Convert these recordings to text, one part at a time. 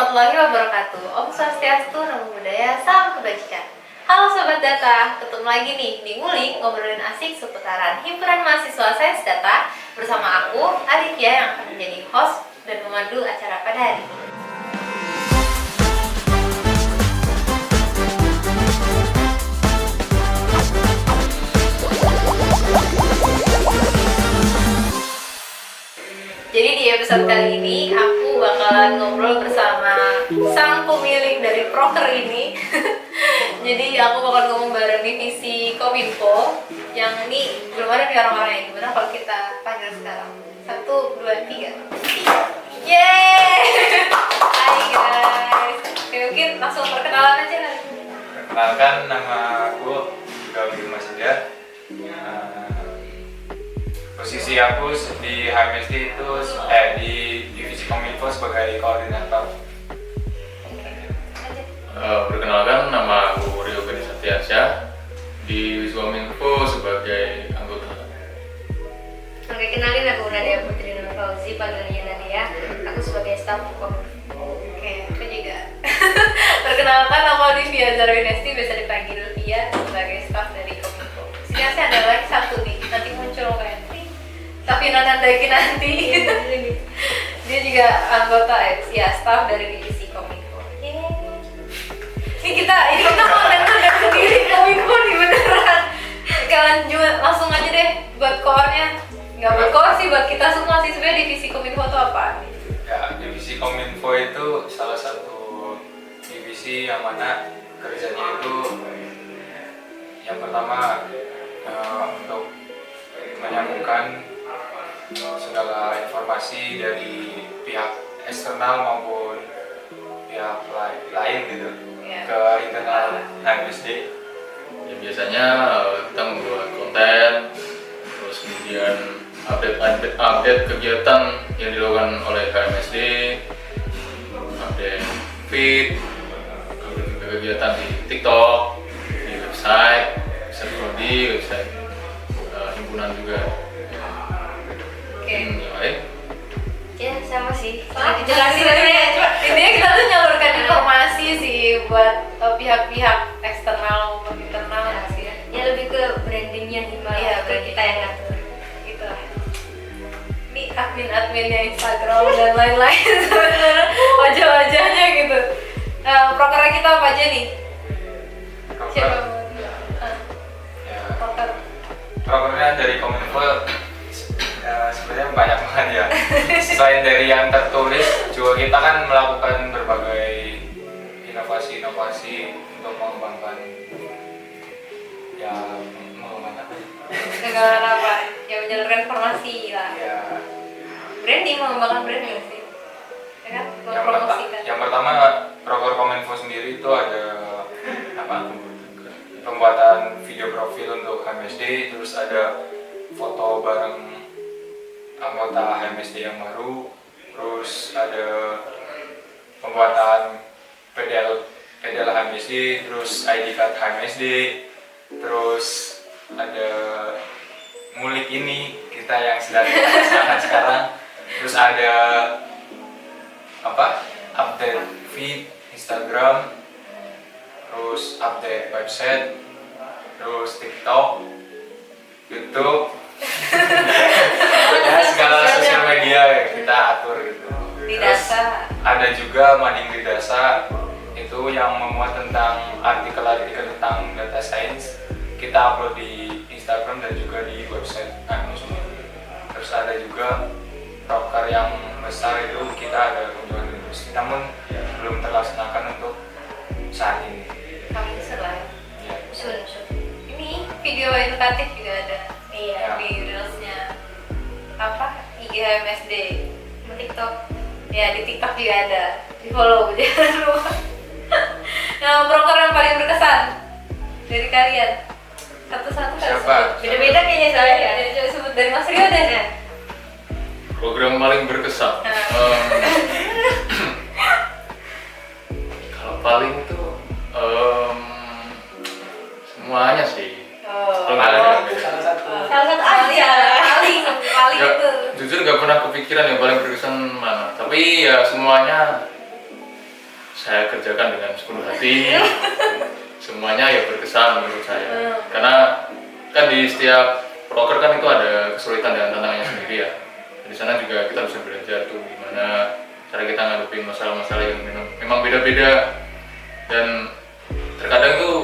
warahmatullahi wabarakatuh. Om Swastiastu, Namo Buddhaya, Salam Kebajikan. Halo Sobat Data, ketemu lagi nih di Ngulik, ngobrolin asik seputaran himpunan mahasiswa Sains Data bersama aku, Aditya, yang akan menjadi host dan pemandu acara pada hari ini. Jadi di episode kali ini aku bakalan ngobrol bersama sang pemilik dari proker ini. Jadi aku bakal ngomong bareng divisi Kominfo yang ini belum ada nih orang-orangnya. Gimana kalau kita panggil sekarang? 1, 2, 3. Yeay! Hai guys. Oke, mungkin langsung perkenalan aja kan. Perkenalkan, nama aku Gaudi Masida. Posisi aku di HMSD itu di divisi Kominfo sebagai koordinator. Perkenalkan, nama aku Rio Gani Satyansyah di Kominfo sebagai anggota. Oke, kenalin aku Nadia Putri Nur Fauzi, panggilannya Nadia. Aku sebagai staf Kominfo. Oke, aku juga. Perkenalkan, nama Olivia Zarwinesti, biasa dipanggil Via sebagai staf dari Kominfo. Sini saya ada lagi satu nih, nanti muncul kan. Tapi nanti dia juga anggota ya staff dari divisi Kominfo. Ini kita konten sendiri Kominfo nih beneran. Kalian juga langsung aja deh buat core-nya. Nggak buat core sih, buat kita semua sih. Sebenarnya divisi Kominfo itu apa? Ya, divisi Kominfo itu salah satu divisi yang mana kerjanya itu yang pertama untuk menyambungkan segala informasi dari pihak eksternal maupun pihak lain gitu ke internal HMSD. Ya, biasanya kita membuat konten, terus kemudian update kegiatan yang dilakukan oleh HMSD, update feed, kegiatan di TikTok, di website, bisa di website himpunan juga. Ya sama sih. Dijelasin aja. Intinya kita tuh nyalurkan informasi sih buat pihak-pihak eksternal maupun internal sih. Ya lebih ke brandingnya Himalaya, brand kita yang ngatur. Gitu lah. Ini admin-adminnya Instagram dan lain-lain sebenarnya wajah-wajahnya gitu. Prokernya kita apa aja nih? Siapa? Prokernya dari Kominfo sebenarnya banyak banget ya. Selain dari yang tertulis, juga kita kan melakukan berbagai inovasi-inovasi untuk mengembangkan Negara apa? Ya menyalurkan informasi lah. Ya. Branding, mengembangkan branding sih. Ya kan? Mempromosikan. Yang pertama, proker Kominfo sendiri itu ada pembuatan video profil untuk HMSD, terus ada foto bareng anggota HMSD yang baru, terus ada pembuatan PDL HMSD, terus ID card HMSD, terus ada ngulik ini kita yang sedang kita laksanakan sekarang, terus ada update feed Instagram, terus update website, terus TikTok, YouTube. Ya, segala sosial media yang kita atur gitu. Di Terus data. ada juga Mading di Dasa, itu yang memuat tentang artikel-artikel tentang data science. Kita upload di Instagram dan juga di website kami. Terus ada juga proker yang besar itu kita ada kunjungan industri, namun belum terlaksanakan untuk saat ini. Kami setelah Ya. Sun. Ini video edukatif juga ada. Iya, Ya. di reelsnya IG HMSD, TikTok. Ya, di TikTok juga ada. Di follow jangan lupa. Nah, proker yang paling berkesan dari kalian satu-satu kan? Siapa? Beda-beda kayaknya saya. Ya, coba sebut dari Mas Rio deh. Ya. Program paling berkesan. Kalau paling itu semuanya sih. Salah satu aja. Paling Ya, itu. jujur nggak pernah kepikiran yang paling berkesan mana. Tapi ya semuanya saya kerjakan dengan sepenuh hati. Semuanya ya berkesan menurut saya. Karena kan di setiap proker kan itu ada kesulitan dan tantangannya sendiri ya. Di sana juga kita bisa belajar tuh gimana cara kita ngadepin masalah-masalah yang memang beda-beda. Dan terkadang tuh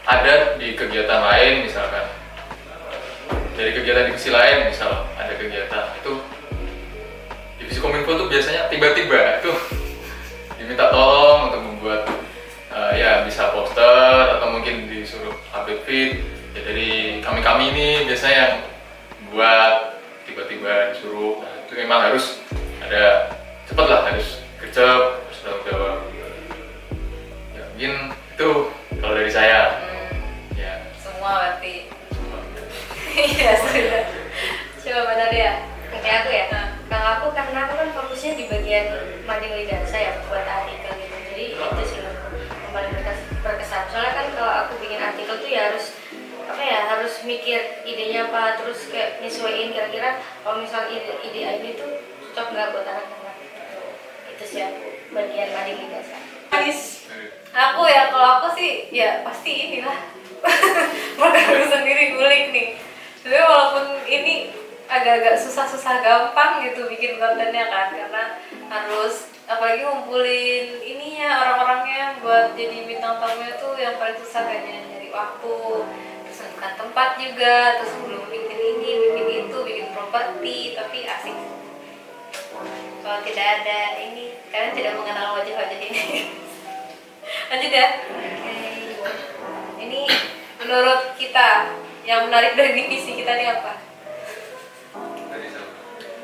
ada di kegiatan lain misalkan, dari kegiatan divisi lain misal ada kegiatan itu divisi kominfo tuh biasanya tiba-tiba itu diminta tolong untuk membuat ya bisa poster atau mungkin disuruh update feed ya, dari kami ini biasanya yang buat tiba-tiba disuruh. Nah, itu memang harus ada cepat lah, harus gercep, harus tanggung jawab ya. Mungkin itu kalau dari saya ya. Semua berarti. Semua. Iya sudah. Coba Mbak Nadia. Kayak aku ya. Kalau aku karena aku kan fokusnya di bagian mading lidah saya buat artikel gitu. Jadi itu sih yang paling berkesan. Soalnya kan kalau aku bikin artikel tuh ya harus apa ya, harus mikir idenya apa, terus kayak nyesuaiin kira-kira kalau misal ide ini tuh cocok nggak buat anak-anak. Itu sih aku bagian mading lidah saya. Aku ya, kalau aku sih ya pasti inilah. Bukan aku sendiri ngulik nih. Sebenarnya walaupun ini agak-agak susah-susah gampang gitu bikin kontennya kan, karena harus apalagi ngumpulin ininya orang-orangnya buat jadi bintang tamunya tuh yang paling susah kayaknya, nyari waktu, terus tentukan tempat juga, terus belum bikin ini, bikin itu, bikin properti, tapi asik. Kalau tidak ada ini, kalian tidak mengenal wajah-wajah ini. Lanjut ya. Ini menurut kita yang menarik dari divisi kita ini apa?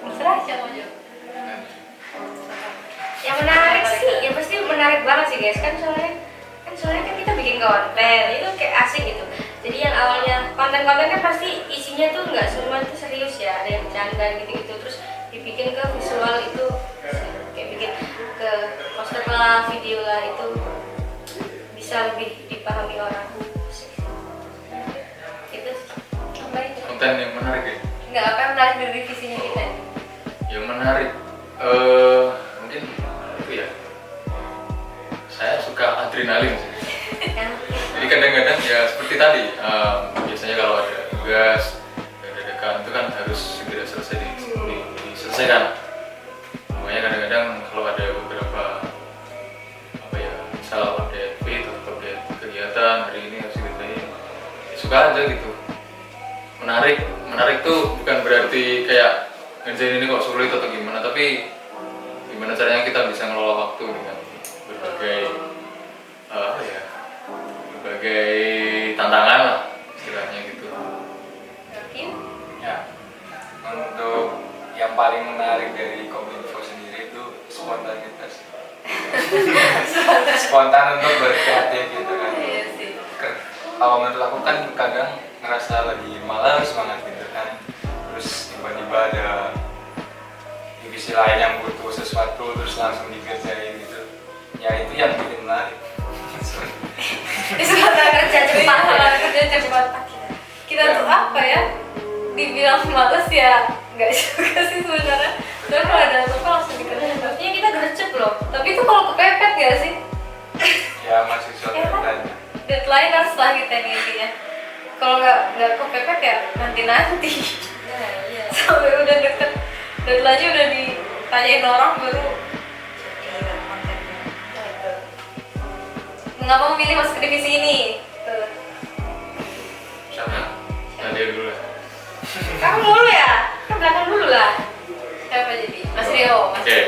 Terserah siapa aja. Yang menarik sih, ya pasti menarik banget sih guys, kan soalnya kan kita bikin konten itu kayak asik gitu. Jadi yang awalnya konten-kontennya pasti isinya tuh nggak semua itu serius ya, ada yang bercanda gitu-gitu, terus dibikin ke visual itu kayak bikin ke poster lah, video lah, itu bisa lebih dipahami orang. Itu apa itu? Konten yang menarik ya? Nggak, apa yang menarik dari divisinya kita ini? Yang menarik mungkin itu ya, saya suka adrenalin sih. Jadi kadang-kadang ya seperti tadi biasanya kalau ada tugas dadakan itu kan harus segera selesai diselesaikan. Makanya kadang-kadang kalau ada beberapa apa ya, misal update feed atau update kegiatan hari ini harus dikerjain, ya suka aja gitu. Menarik tuh bukan berarti kayak ngerjain ini kok sulit atau gimana, tapi gimana caranya kita bisa ngelola waktu dengan berbagai berbagai tantangan lah istilahnya gitu. Ya, untuk yang paling menarik dari Kominfo sendiri itu spontanitas. Spontan untuk berkreatif gitu kan. Iya sih. Kalau menurut aku kan kadang ngerasa lagi malas banget gitu kan, terus tiba-tiba ada divisi lain yang butuh sesuatu terus langsung dikerjain gitu, ya itu yang bikin menarik. Sebentar kerja cepat. Kita tuh apa ya? Dibilang males ya nggak juga sih sebenarnya. Soalnya kalau ada apa langsung dikerjain. Artinya kita gercep loh. Tapi itu kalau kepepet nggak sih? Ya masih suatu Ya kan? tanya. Deadline kan setelah kita ini intinya. Kalau nggak kepepet ya nanti. Nah, iya. Sampai udah deket deadline-nya udah ditanyain orang baru. Mengapa memilih masuk ke divisi ini? Tuh. Siapa? Nadia dulu lah. Kamu dulu ya? Kan belakang dulu lah. Siapa jadi? Mas Rio. Oke.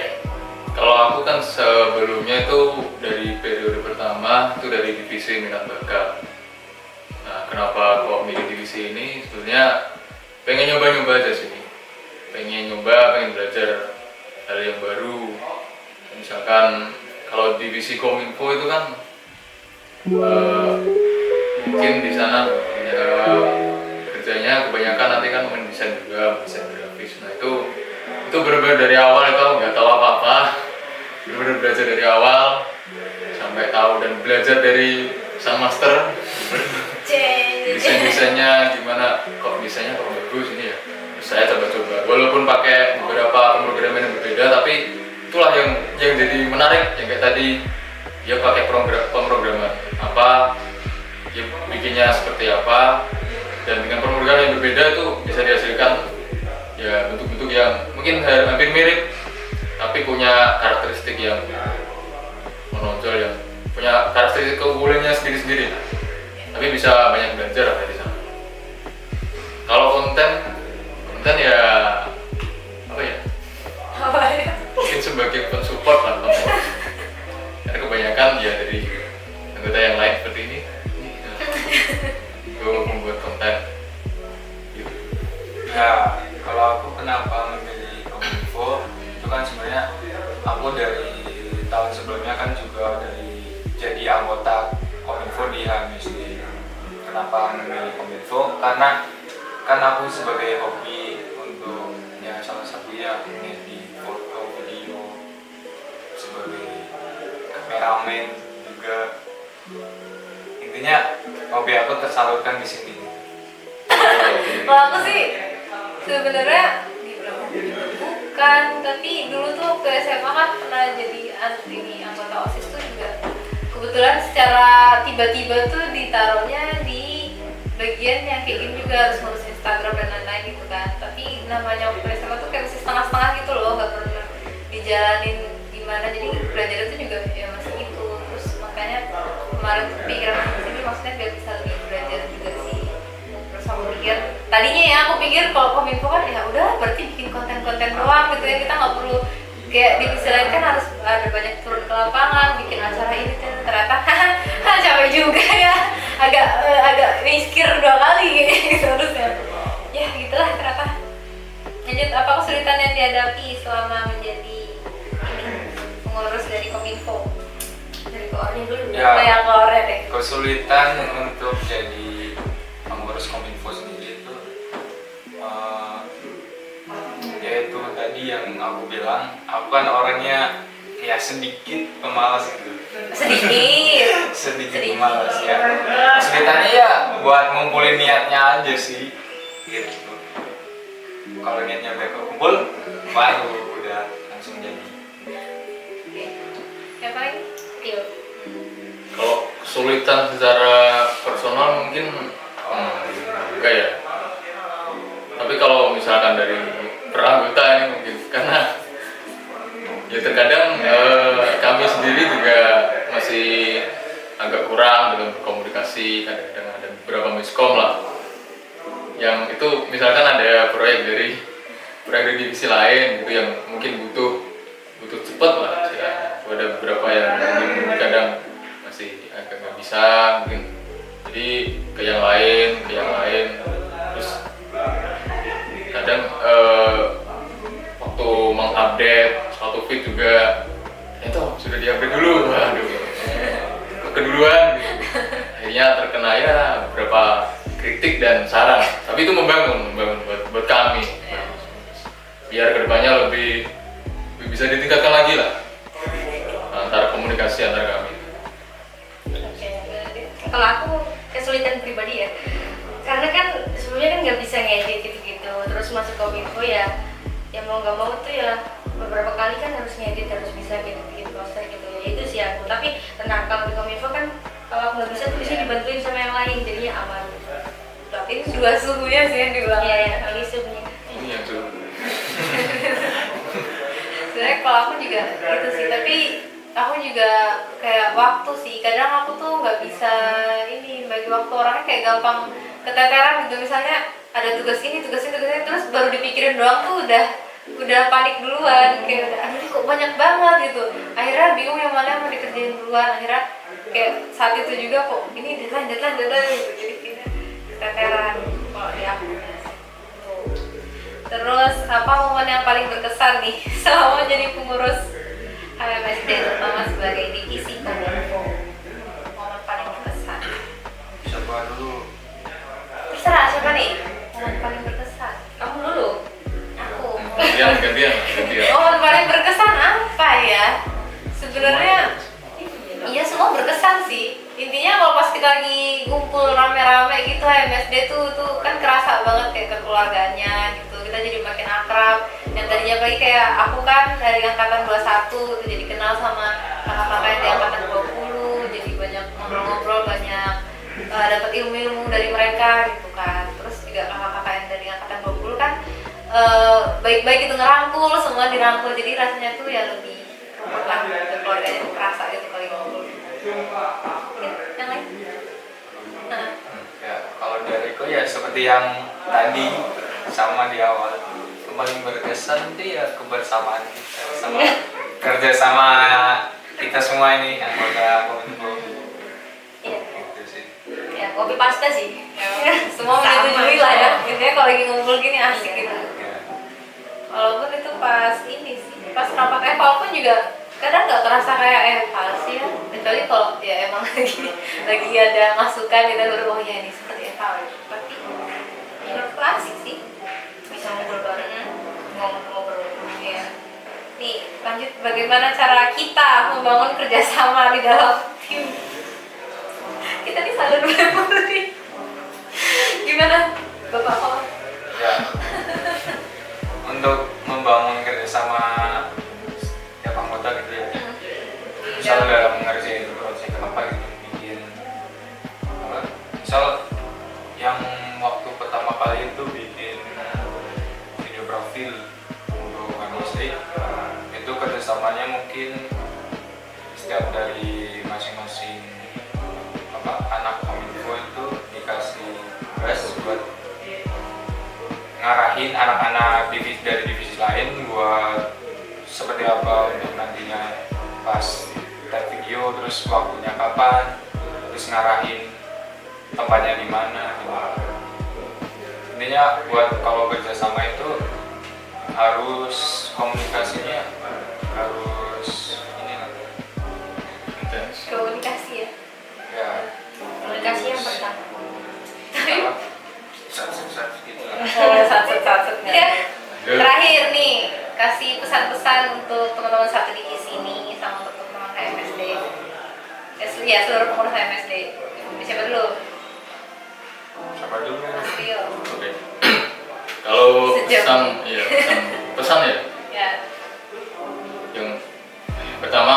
Kalau aku kan sebelumnya itu dari periode pertama itu dari divisi minat bakat. Nah, kenapa kok milih divisi ini? Sebenarnya pengen nyoba-nyoba aja sih. Pengen belajar hal yang baru. Misalkan kalau divisi Kominfo itu kan mungkin di sana kerjanya kebanyakan nanti kan mendesain juga, mendesain grafis. Nah itu benar-benar dari awal itu nggak tahu apa-apa, benar-benar belajar dari awal sampai tahu dan belajar dari sang master desainnya gimana, kok desainnya kok bagus ini ya. Terus saya coba-coba walaupun pakai beberapa pemrograman yang berbeda, tapi itulah yang yang jadi menarik yang kayak tadi dia pakai pemrograman apa, dia bikinnya seperti apa, dan dengan pemrograman yang berbeda itu bisa dihasilkan ya bentuk-bentuk yang mungkin hampir mirip tapi punya karakteristik yang menonjol, yang punya karakteristik keunggulannya sendiri-sendiri, tapi bisa banyak belajar dari sana. Kalau konten ya apa ya? Mungkin sebagai pensupport lah konten. Karena kebanyakan ya dari anggota yang lain seperti ini gue membuat konten gitu. Ya, kalau aku kenapa memilih Kominfo itu kan sebenarnya aku dari tahun sebelumnya kan juga dari jadi anggota Kominfo di HMSD. Kenapa memilih Kominfo? Karena kan aku sebagai hobi untuk ya salah satunya di foto video, sebagai kameramen juga, intinya hobi aku tersalurkan di sini. Kalau aku sih sebenarnya bukan, tapi dulu tuh ke SMA kan pernah jadi anggota OSIS tuh juga. Kebetulan secara tiba-tiba tuh ditaruhnya di bagian yang kayak gini juga, harus ngurus Instagram dan lain-lain gitu kan. Tapi namanya waktu SMA tuh kayak masih setengah-setengah gitu loh, nggak pernah dijalanin gimana. Jadi belajar itu juga ya masih gitu. Terus makanya kemarin tuh pikiran aku sini maksudnya biar bisa lebih belajar juga sih. Terus aku pikir, tadinya ya aku pikir kalau Kominfo kan ya udah berarti bikin konten-konten doang gitu ya, kita nggak perlu kayak di sisi lain kan harus ada banyak turun ke lapangan, bikin acara ini ternyata capek juga ya, agak mikir 2 kali kayaknya gitu harusnya. Ya gitulah ternyata. Lanjut, apa kesulitan yang dihadapi selama menjadi pengurus dari Kominfo? Dari Koornya dulu, Ya, Koornya deh. kesulitan untuk jadi pengurus Kominfo sendiri itu yaitu tadi yang aku bilang, aku kan orangnya ya sedikit pemalas gitu. sedikit pemalas ya. Kesulitannya ya buat ngumpulin niatnya aja sih gitu. Kalau niatnya udah kekumpul baru udah langsung jadi. Yang paling Tio. Kalau kesulitan secara personal mungkin enggak ya. Tapi kalau misalkan dari peranggota ini mungkin karena ya terkadang kami sendiri juga masih agak kurang dalam berkomunikasi, kadang-kadang ada beberapa miskom lah. Yang itu misalkan ada proyek dari divisi lain gitu yang mungkin butuh cepat lah ya. Ada beberapa yang mungkin kadang masih agak nggak bisa mungkin, jadi ke yang lain terus kadang waktu mengupdate suatu feed juga itu sudah diupdate dulu, waduh keduluan gitu. Akhirnya terkena ya beberapa kritik dan saran, tapi itu membangun buat kami biar kedepannya lebih bisa ditingkatkan lagi lah antara komunikasi antar kami. Kalau aku kesulitan pribadi ya, karena kan sebelumnya kan nggak bisa ngedit gitu-gitu, terus masuk Kominfo ya mau nggak mau tuh ya beberapa kali kan harus ngedit, harus bisa bikin poster gitu ya. Itu sih aku, tapi tenang, kalau di Kominfo kan kalau aku nggak bisa tuh bisa dibantuin sama yang lain, jadinya aman. Tapi Ini juga suhunya sih yang diulang. iya ya, ini suhunya. Ini yang sudah. Sebenarnya kalau aku juga gitu sih, tapi aku juga kayak waktu sih, kadang aku tuh nggak bisa ini bagi waktu, orangnya kayak gampang keteteran gitu. Misalnya ada tugas ini terus baru dipikirin doang tuh udah panik duluan, kayak aduh ini kok banyak banget gitu, akhirnya bingung yang mana yang mau dikerjain duluan, akhirnya kayak saat itu juga kok ini deadline gitu, jadi kita keteteran kalau di aku. Terus apa momen yang paling berkesan nih selama jadi pengurus HMSD, terutama sebagai divisi Kominfo? Momen paling berkesan. Siapa dulu? Terserah siapa nih? Momen paling berkesan. Kamu dulu. Aku. Gantian. Momen paling berkesan apa ya? Sebenarnya iya semua berkesan sih. Intinya kalau pas kita lagi ngumpul rame-rame gitu HMSD tuh kan kerasa banget kayak kekeluarganya gitu. Kita jadi makin akrab, yang tadinya apalagi kayak aku kan dari angkatan 21 tuh jadi kenal sama kakak-kakak yang di angkatan 20, jadi banyak ngobrol-ngobrol, banyak dapat ilmu-ilmu dari mereka gitu kan. Terus juga kakak-kakak yang dari angkatan 20 kan baik-baik gitu, ngerangkul, semua dirangkul, jadi rasanya tuh ya lebih rumput lah, keluarganya tuh kerasa gitu kali ngobrol. Ya, yang lain? Nah. Ya, kalau dariku ya seperti yang tadi sama di awal, paling berkesan itu ya kebersamaan kita sama kerja sama kita semua ini anggota Kominfo. Iya. Gitu sih. Ya, kopi pasta sih. Ya, semua menyetujui lah ya. Intinya kalau lagi ngumpul gini asik gitu. Ya. Walaupun itu pas ini sih, pas rapat eval pun juga kadang nggak kerasa kayak eval sih ya. Kecuali kalau ya emang lagi ada masukan kita baru oh ya ini seperti eval. Tapi menurutku asik sih. Bisa ngumpul bareng, ngobrol-ngobrol. Ya. Nih, lanjut bagaimana cara kita membangun kerjasama di dalam tim. Kita nih saling nih. Gimana, Bapak Kok? Ya. Untuk membangun kerjasama setiap anggota gitu ya. Misal dalam mengerjain project apa gitu, bikin apa? Misal yang waktu pertama kali itu bikin video profil untuk MSD, itu kerjasamanya mungkin setiap dari masing-masing anak Kominfo itu dikasih tugas buat ngarahin anak-anak dari divisi lain buat seperti apa untuk nantinya pas tag video, terus waktunya kapan, terus ngarahin tempatnya di mana. Intinya buat kalau kerjasama itu harus komunikasinya harus ini lah, intens. Komunikasi ya. ya Komunikasi yang pertama. sat gitu lah. Satu-satunya. Ya. Terakhir nih, kasih pesan-pesan untuk teman-teman satu divisi ini sama untuk teman-teman HMSD. Ya, seluruh pengurus HMSD. Siapa dulu? Siapa dulu? Rio. Oke. Kalau Sejam. pesan ya. Ya. Yang pertama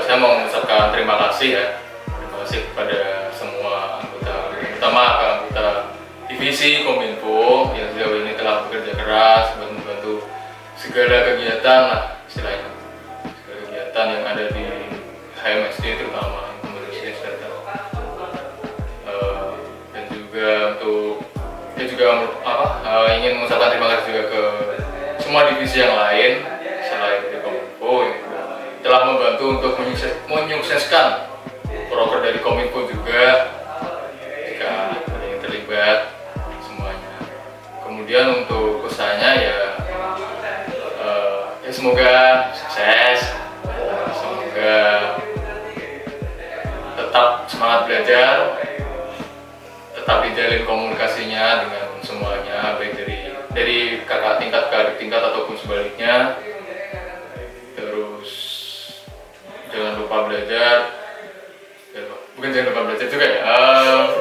saya mau mengucapkan terima kasih ya. Terima kasih kepada semua anggota, terutama ke anggota divisi Kominfo yang sejauh ini telah bekerja keras buat membantu segala kegiatan lah istilahnya, segala kegiatan yang ada di HMSD terutama yang pengurusnya datang. Dan juga untuk ingin mengucapkan terima kasih juga ke semua divisi yang lain selain dari Kominfo yang juga telah membantu untuk menyukseskan proker dari Kominfo juga jika ada yang terlibat semuanya. Kemudian untuk pesannya ya semoga sukses, semoga tetap semangat belajar, tetap dijalin komunikasinya dengan semuanya, baik dari kakak tingkat ke adik tingkat ataupun sebaliknya. Terus jangan lupa belajar, jangan lupa belajar juga ya.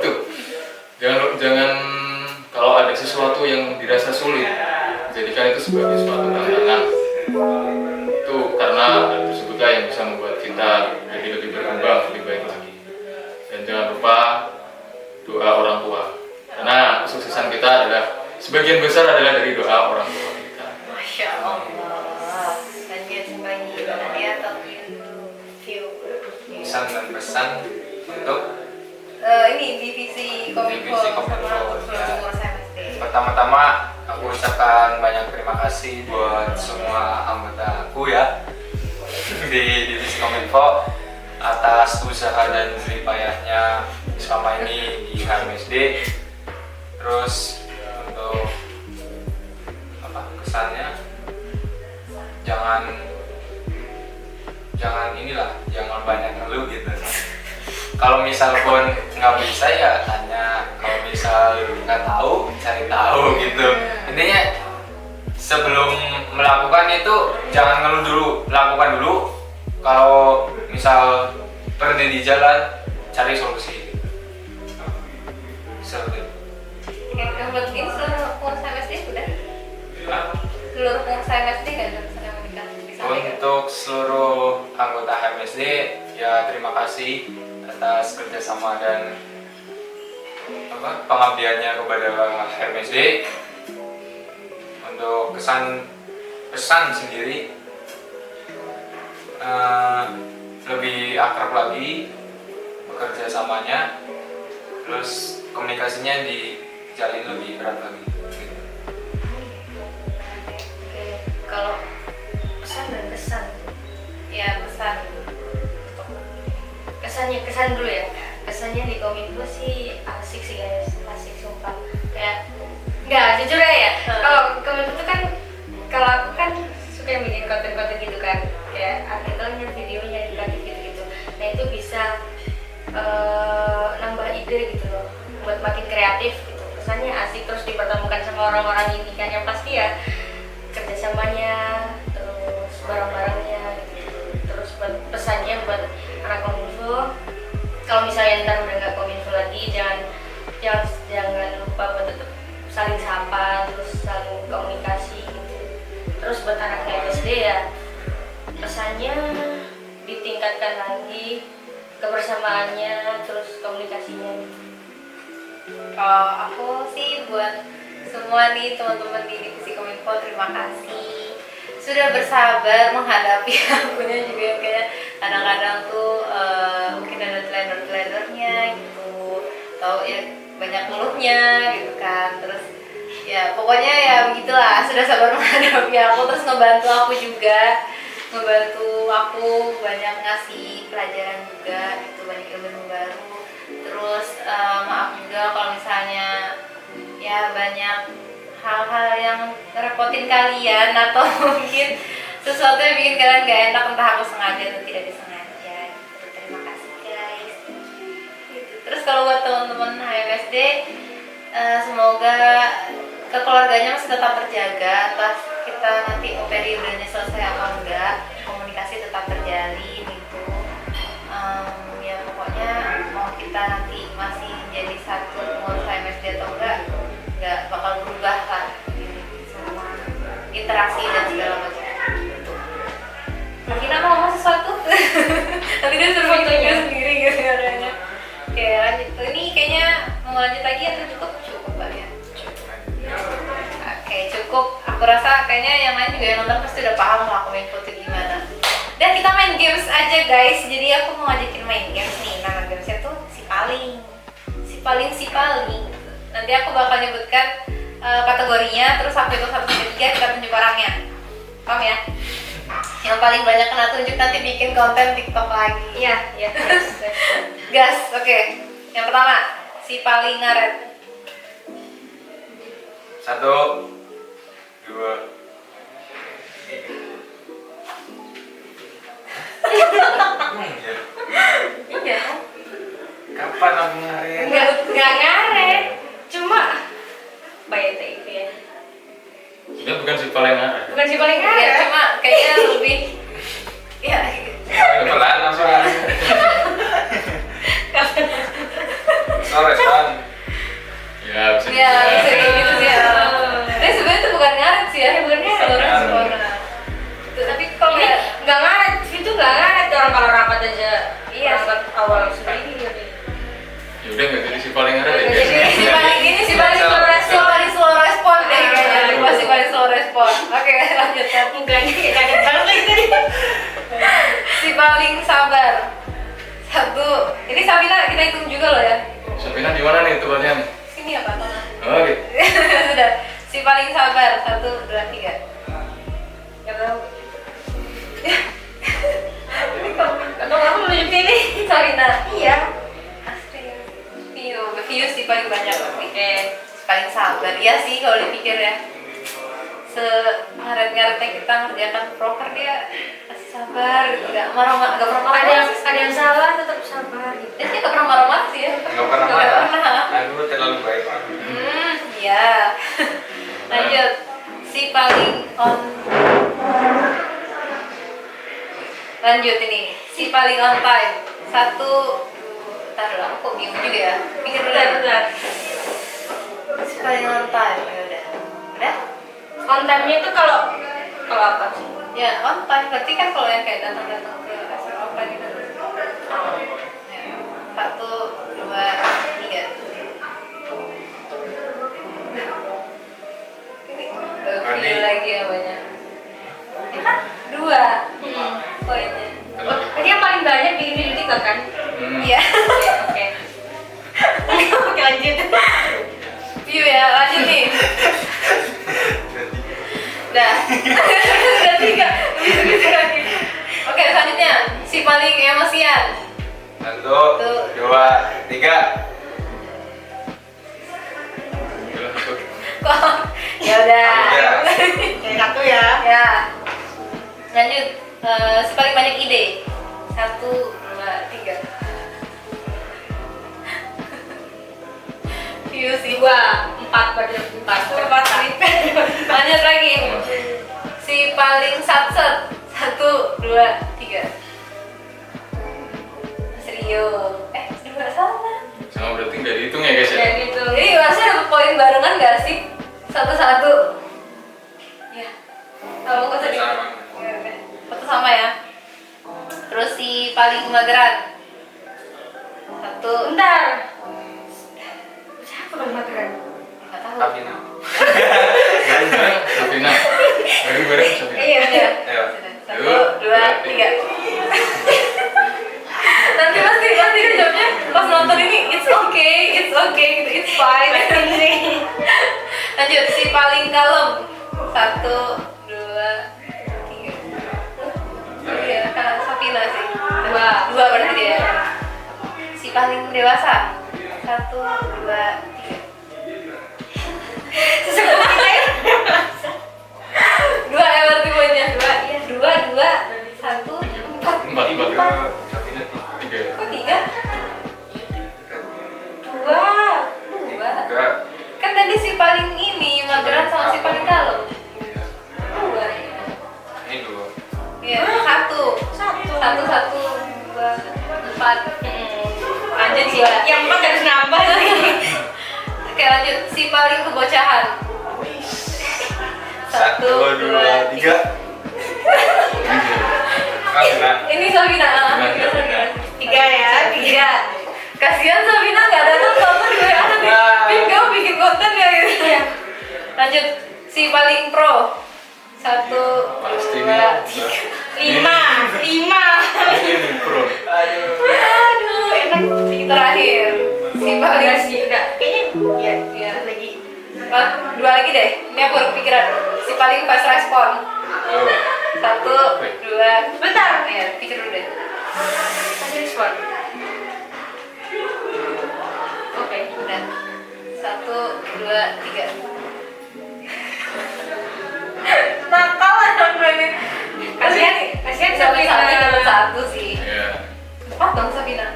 Itu jangan kalau ada sesuatu yang dirasa sulit, jadikan itu sebagai suatu tantangan. Itu karena hal tersebutlah yang bisa membuat kita jadi lebih berkembang, lebih baik lagi. Dan jangan lupa doa orang tua, karena kesuksesan kita adalah sebagian besar adalah dari doa orang tua kita. Masya Allah. Lanjut bagi Nadia atau view. Pesan dan pesan untuk Ini divisi Kominfo Divisi sama Kominfo, untuk ya. pengurus HMSD. pertama-tama aku ucapkan banyak terima kasih buat semua anggotaku ya di divisi Kominfo atas usaha dan jerih payahnya selama ini di HMSD. Terus untuk kesannya jangan jangan banyak ngeluh gitu. Kalau misal pun nggak bisa ya tanya, kalau misal nggak tahu cari tahu gitu. Intinya sebelum melakukan itu jangan ngeluh dulu, lakukan dulu. Kalau misal berhenti di jalan cari solusi. Seperti itu. Yang penting seluruh pengurus HMSD udah. Nah, seluruh pengurus HMSD nggak ada pesan yang mau disampaikan? Untuk seluruh anggota HMSD, ya terima kasih atas kerjasama dan pengabdiannya kepada HMSD. Untuk pesan sendiri, lebih akrab lagi bekerja samanya, terus komunikasinya dijalin lebih erat lagi. Oke, kalau pesan dan kesan, Ya pesan. kesan dulu ya. Kesannya di Kominfo sih asik sih guys, asik sumpah. Kayak nggak jujur aja ya. Kalau Kominfo itu kan, kalau aku kan suka yang bikin konten-konten gitu kan, kayak artikelnya, videonya, edukatif gitu-gitu. Nah itu bisa nambah ide gitu loh, buat makin kreatif gitu. Kesannya asik, terus dipertemukan sama orang-orang ini kan, yang pasti ya kerjasamanya, terus barang-barangnya gitu. Terus buat pesannya buat anak Kominfo, kalau misalnya ntar udah nggak Kominfo lagi, jangan lupa buat tetap saling sapa, terus saling komunikasi gitu. Terus buat anak HMSD ya, pesannya ditingkatkan lagi kebersamaannya, terus komunikasinya gitu. Kalau aku sih buat semua nih teman-teman di divisi Kominfo, terima kasih sudah bersabar menghadapi akunya juga yang kayak kadang-kadang tuh mungkin ada teledor-teledornya gitu, atau ya banyak ngeluhnya gitu kan. Terus ya pokoknya ya begitulah, sudah sabar menghadapi aku, terus ngebantu aku juga, ngebantu aku banyak ngasih pelajaran juga gitu, banyak ilmu baru. Terus maaf juga kalau misalnya ya banyak hal-hal yang ngerepotin kalian, atau mungkin sesuatu yang bikin kalian gak enak, entah aku sengaja atau tidak disengaja gitu. Terima kasih guys gitu. Terus kalau buat teman-teman HMSD, semoga kekeluarganya masih tetap terjaga, entah kita nanti periodenya selesai atau enggak, komunikasi tetap terjalin gitu. Ya pokoknya mau kita nanti masih jadi satu pengurus HMSD atau enggak bakal berubah kan semua interaksi dan segala macam. Mungkin aku ngomong sesuatu tapi dia suruh fotonya sendiri gitu katanya. Oke lanjut, ini kayaknya mau lanjut lagi atau cukup Pak ya? Oke cukup, aku rasa kayaknya yang lain juga yang nonton pasti udah paham lah Kominfo itu gimana. Dan kita main games aja guys, jadi aku mau ngajakin main games nih. Nama gamesnya tuh si paling. Nanti aku bakal nyebutkan kategorinya, terus aku hitung 1 sampai 3, kita tunjuk orangnya. Paham ya? Yang paling banyak kena tunjuk nanti bikin konten TikTok lagi. Iya. Gas, oke. Yang pertama, si paling ngaret. 1, 2, 3. Iya. Kapan aku ngaret? Nggak ngaret, cuma bayar itu ya. Sebenarnya bukan si paling ngaret. Bukan si paling Ya, ngaret. cuma kayaknya lebih ya Pelan langsung. Sore kan. Ya bisa ya bisa dibilang. kayak gitu sih ya. Tapi sebenarnya itu bukan ngaret sih ya, bukan Ngaret. Tapi kalau Ini nggak ngaret, itu nggak ngaret, orang kalau rapat aja. Iya. Rapat awal sendiri. Ya udah nggak jadi si paling ngaret ya. jadi si paling slow respon deh kayaknya. Si paling slow respon. Oke lanjut ya. Enggaknya kayak kaget banget lagi tadi. Si paling sabar. 1. Ini Sabina kita hitung juga loh ya. Sabina di mana nih tempatnya nih? Sini ya Pak Tona. Oh gitu. Sudah. Si paling sabar. 1, 2, 3. Nggak tahu. Ini kalau aku menunjuk ini. Sabina. Iya. View sih paling banyak. Oke. Si paling sabar. Iya sih kalau dipikir ya. Ngaret-ngaretnya kita ngerjakan proker dia masih sabar gitu, nggak marah-marah, nggak pernah marah-marah sih. Ada yang salah tetap sabar gitu. Dia nggak pernah marah-marah sih ya. Nggak pernah Nggak marah. pernah. Aku terlalu baik. Iya. Lanjut. Si paling on. Lanjut ini. Si paling on time. 1. Bentar dulu, aku kok bingung juga ya. Pikir dulu. Bentar. Si paling on time. Ya udah. Udah? On time-nya itu kalau apa sih? Ya on time, berarti kan kalau yang kayak datang-datang ke hasil offline gitu. Ya, 1, 2, 3. Ini lagi ya banyak. Ya kan 2 poinnya. Tadi yang paling banyak bikin video 3 kan? Iya. Oke. Oke lanjut. View ya, lanjut nih. Udah. Udah 3. Lebih lagi. Oke, selanjutnya si paling emosian. 1, 2, 3. Kok? Ya udah. Yang satu ya. Ya. Lanjut. Si paling banyak ide. 1, 2, 3. View sih. 2, 4 berarti 4. 4. Lanjut lagi. Si paling satset. 1, 2, 3. Serius. 2 salah. Sama berarti nggak dihitung ya guys ya? Kayak gitu. Jadi harusnya dapat poin barengan gak sih? 1-1. Ya. Kalau nggak usah Sama. Foto sama ya. Terus si paling mageran. 1. Bentar. Siapa dong mageran? Nggak tahu. Kapina. Bareng-bareng Safina. Bareng-bareng Safina. Iya. Ayo. 1, 2, 3. Nanti pasti kan jawabnya pas nonton ini it's okay gitu, it's fine. Lanjut si paling kalem. 1, 2, 3. Iya, Kak Safina sih. 2 berarti dia. Si paling dewasa. 1, 2, 3. Sesungguhnya kita ya. 2 ya berarti poinnya. 2, iya 2, 1, 4. 4. Kapina 3. Kok 3? 2. 3. Kan tadi si paling ini mageran sama si paling kalem. 2. Ini 2. Iya, 1. 1, 2, 4. Lanjut sih. Yang 4 harus nambah lagi. Oke lanjut, si paling kebocahan. 1, 2, 3. Kapina. Ini Safina. Safina. 3 ya, 3. Kasihan Safina nggak datang kamu di WA nanti. Pin kamu bikin konten ya gitu. Lanjut, si paling pro. 1, Pasti 2, nih. 3. 5. Ini pro. Aduh, enak. Terakhir, si paling Udah. Kayaknya ya Iya. lagi. 2 lagi deh. Ini aku baru kepikiran. Si paling fast respon. 1, 2. Bentar. Ya, pikir dulu deh. Kasih respon. Oke. Udah. 1, 2, 3. Nakal anak gue ini. Kasihan Safina. Dapat 1 sih. Iya. 4 dong Safina.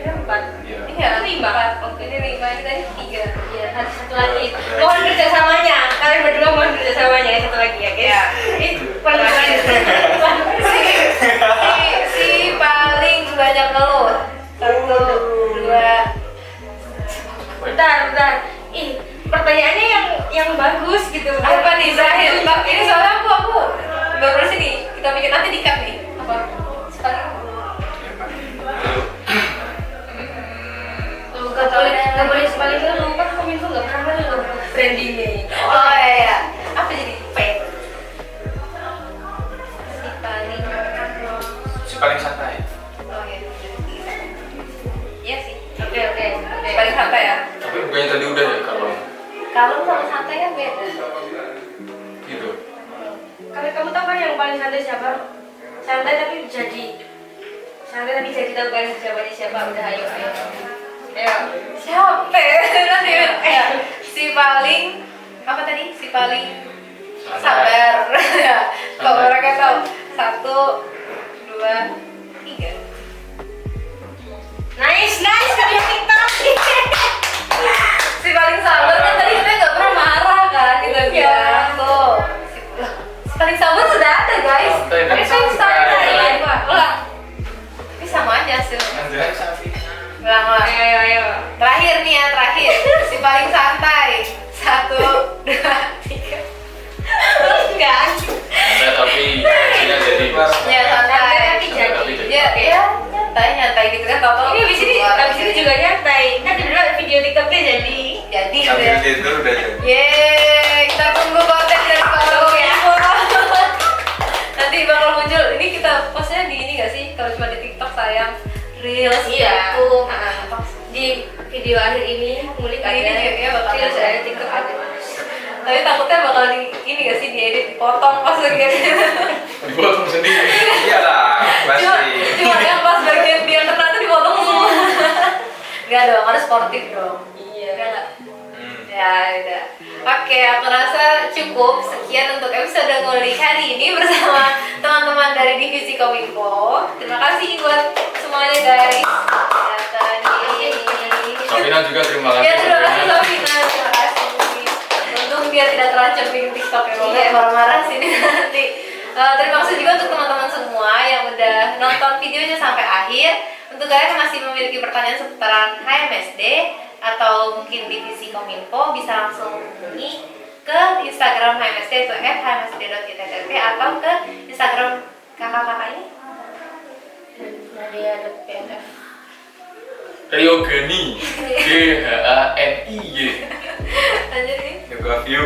4. Iya. Iya, 5. 4. Oke, ini 5, ini tadi 3. Iya, harus satu lagi. Mohon kerjasamanya. Kalian berdua mohon kerjasamanya. Yang satu lagi ya, guys. Iya. Terakhir. Si paling banyak ngeluh. 1, 2. Bentar. Ih, pertanyaannya yang bagus gitu. Apa nih terakhir? Ini soalnya aku baru sini. Kita bikin nanti di-cut nih. Apa? Sekarang. Gak boleh sekali dulu kan kominfo gak pernah dulu brandingnya. Oh iya. Apa jadi P? Si paling santai. Oh iya. Iya sih. Oke. Paling santai ya. Tapi bukannya tadi udah ya Kalau sama santai kan beda. gitu. Kamu tahu kan yang paling santai siapa? Santai tapi jadi tahu kan jawabannya siapa? Udah ayo. Siapa? Nanti ya. Si paling apa tadi? Si paling sabar. Kalau mereka tahu 1, 2, 3. Nice kalian TikTok. Si paling sabar kan tadi kita nggak pernah marah kan kita bilang tuh. Si paling sabar sudah ada guys. Santai, Tapi saya santai. Ulang. Ini sama aja sih. Ulang. Ayo. Terakhir nih ya, si paling santai. 1, 2, 3. Enggak. Santai tapi hasilnya jadi. Ya santai. Tapi jadi. Ya nyantai gitu kan kalau Ini abis ini juga nyantai. Nanti dulu video TikToknya jadi. Sambil tidur udah jadi. Yeay, kita tunggu konten dari Pak ya. Nanti bakal muncul. Ini kita postnya di ini nggak sih? Kalau cuma di TikTok sayang. Reels, Iya. YouTube, Di video akhir ini ngulik ada. Ini kayaknya bakal Terus ada. ada TikTok ada. Tapi takutnya bakal di ini nggak sih diedit, dipotong pas bagian. Dipotong sendiri. Iyalah, Cuma pasti. yang pas bagian dia kena tuh dipotong semua. Enggak dong, harus sportif dong. Iya. Enggak enggak. Hmm. Ya udah. Oke, aku rasa cukup sekian untuk episode ngulik hari ini bersama teman-teman dari divisi Kominfo. Terima kasih buat semuanya guys. Datang di Sabina juga terima kasih. Ya terima kasih sebelumnya. Sabina, terima kasih. Untung dia tidak terancam bikin TikTok ya, Iya. marah-marah sini nanti. Terima kasih juga untuk teman-teman semua yang udah nonton videonya sampai akhir. Untuk kalian yang masih memiliki pertanyaan seputaran HMSD atau mungkin divisi Kominfo, bisa langsung hubungi ke Instagram HMSD, itu @hmsd.ittt, atau ke Instagram kakak-kakak ini. Nadia.pnf. Rio Gani, GHANIY. Lanjut nih. Yoga view.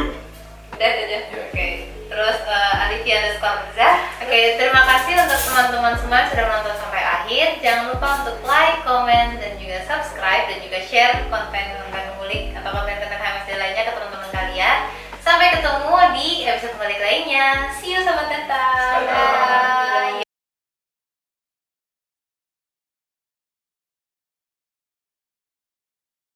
Udah aja. Oke. Terus Alivia_Mirza. Oke, terima kasih untuk teman-teman semua yang sudah menonton sampai akhir. Jangan lupa untuk like, comment, dan juga subscribe, dan juga share konten-konten ngulik atau konten-konten HMSD lainnya ke teman-teman kalian. Sampai ketemu di episode ngulik lainnya. See you Sobat Data.